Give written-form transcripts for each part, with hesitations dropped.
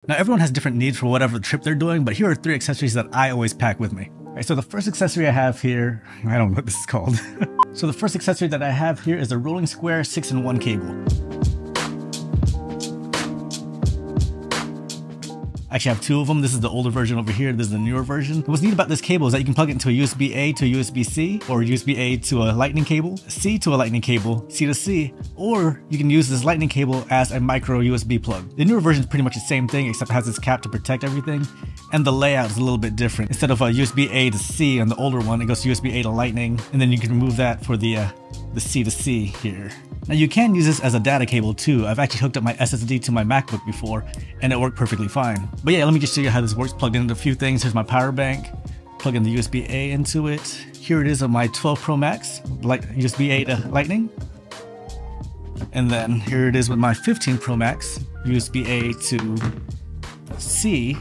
Now everyone has different needs for whatever trip they're doing, but here are 3 accessories that I always pack with me. Alright, so the first accessory I have here, I don't know what this is called. So the first accessory that I have here is the rolling square 6-in-1 cable. I actually have 2 of them. This is the older version over here. This is the newer version. What's neat about this cable is that you can plug it into a USB-A to a USB-C, or USB-A to a lightning cable, C to a lightning cable, C to C, or you can use this lightning cable as a micro USB plug. The newer version is pretty much the same thing, except it has this cap to protect everything, and the layout is a little bit different. Instead of a USB-A to C on the older one, it goes to USB-A to lightning, and then you can remove that for the C to C here. Now you can use this as a data cable too. I've actually hooked up my SSD to my MacBook before and it worked perfectly fine. But yeah, let me just show you how this works. Plugged into a few things. Here's my power bank. Plug in the USB-A into it. Here it is on my 12 Pro Max, USB-A to lightning. And then here it is with my 15 Pro Max, USB-A to C.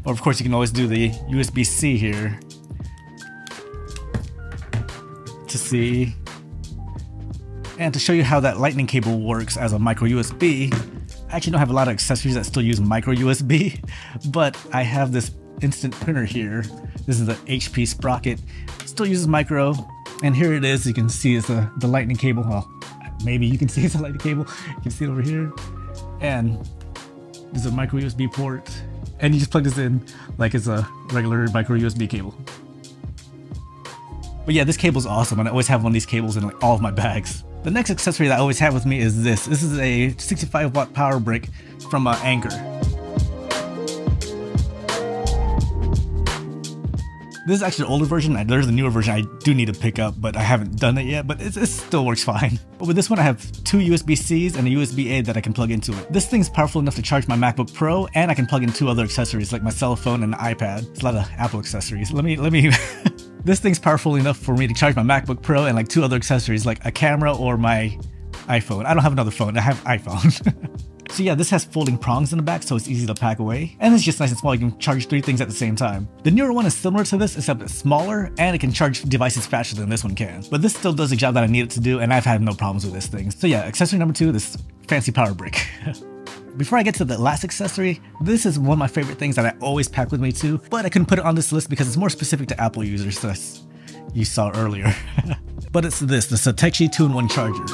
Or of course you can always do the USB-C here to see. And to show you how that lightning cable works as a micro USB, I actually don't have a lot of accessories that still use micro USB, but I have this instant printer here. This is the HP Sprocket. It still uses micro, and here it is. You can see it's the lightning cable. Well, maybe you can see it's a lightning cable. You can see it over here. And there's a micro USB port, and you just plug this in like it's a regular micro USB cable. But yeah, this cable's awesome, and I always have one of these cables in like all of my bags. The next accessory that I always have with me is this. This is a 65-watt power brick from Anchor. This is actually the older version. There's a newer version I do need to pick up, but I haven't done it yet, but it still works fine. But with this one, I have 2 USB-Cs and a USB-A that I can plug into it. This thing's powerful enough to charge my MacBook Pro, and I can plug in 2 other accessories like my cell phone and an iPad. It's a lot of Apple accessories. Let me This thing's powerful enough for me to charge my MacBook Pro and like 2 other accessories like a camera or my iPhone. I don't have another phone, I have iPhone. So yeah, this has folding prongs in the back, so it's easy to pack away. And it's just nice and small, you can charge 3 things at the same time. The newer one is similar to this, except it's smaller, and it can charge devices faster than this one can. But this still does the job that I need it to do, and I've had no problems with this thing. So yeah, accessory number 2, this fancy power brick. Before I get to the last accessory, this is one of my favorite things that I always pack with me too, but I couldn't put it on this list because it's more specific to Apple users, as you saw earlier. But it's this, the Satechi 2-in-1 charger.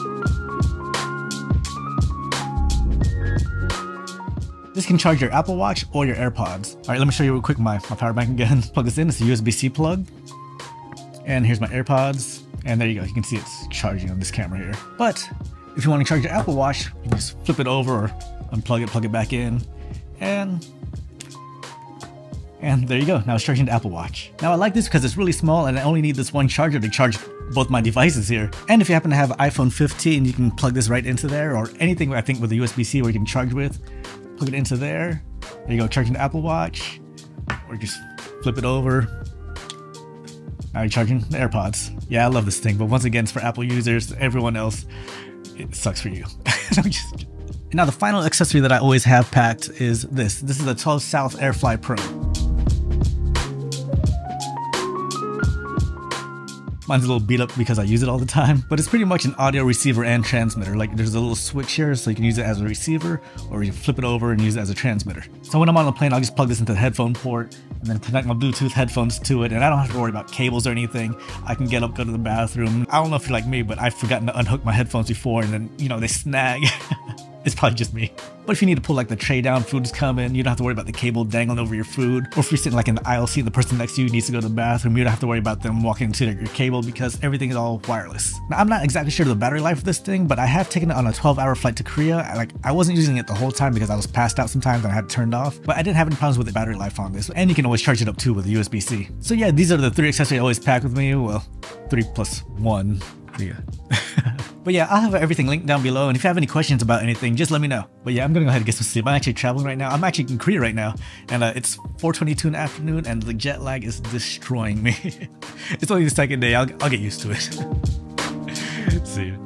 This can charge your Apple Watch or your AirPods. Alright, let me show you real quick my power bank again. Plug this in, it's a USB-C plug. And here's my AirPods. And there you go, you can see it's charging on this camera here. But if you want to charge your Apple Watch, you can just flip it over or unplug it, plug it back in. And there you go, now it's charging the Apple Watch. Now I like this because it's really small and I only need this one charger to charge both my devices here. And if you happen to have iPhone 15, you can plug this right into there, or anything I think with a USB-C where you can charge with. Plug it into there. There you go, charging the Apple Watch. Or just flip it over. Now you're charging the AirPods. Yeah, I love this thing, but once again, it's for Apple users. Everyone else, it sucks for you. Now the final accessory that I always have packed is this. This is the 12 South Airfly Pro. Mine's a little beat up because I use it all the time, but it's pretty much an audio receiver and transmitter. Like there's a little switch here so you can use it as a receiver, or you can flip it over and use it as a transmitter. So when I'm on the plane, I'll just plug this into the headphone port and then connect my Bluetooth headphones to it, and I don't have to worry about cables or anything. I can get up, go to the bathroom. I don't know if you're like me, but I've forgotten to unhook my headphones before and then, you know, they snag. It's probably just me. But if you need to pull like the tray down, food's coming, you don't have to worry about the cable dangling over your food. Or if you're sitting like in the aisle seat, the person next to you needs to go to the bathroom, you don't have to worry about them walking into your cable because everything is all wireless. Now I'm not exactly sure of the battery life of this thing, but I have taken it on a 12-hour flight to Korea. I wasn't using it the whole time because I was passed out sometimes and I had it turned off, but I didn't have any problems with the battery life on this. And you can always charge it up too with a USB-C. So yeah, these are the 3 accessories I always pack with me. Well, 3 plus 1. Yeah. But yeah, I'll have everything linked down below, and if you have any questions about anything, just let me know. But yeah, I'm gonna go ahead and get some sleep. I'm actually traveling right now. I'm actually in Korea right now, and it's 4:22 in the afternoon, and the jet lag is destroying me. It's only the second day. I'll get used to it. See ya.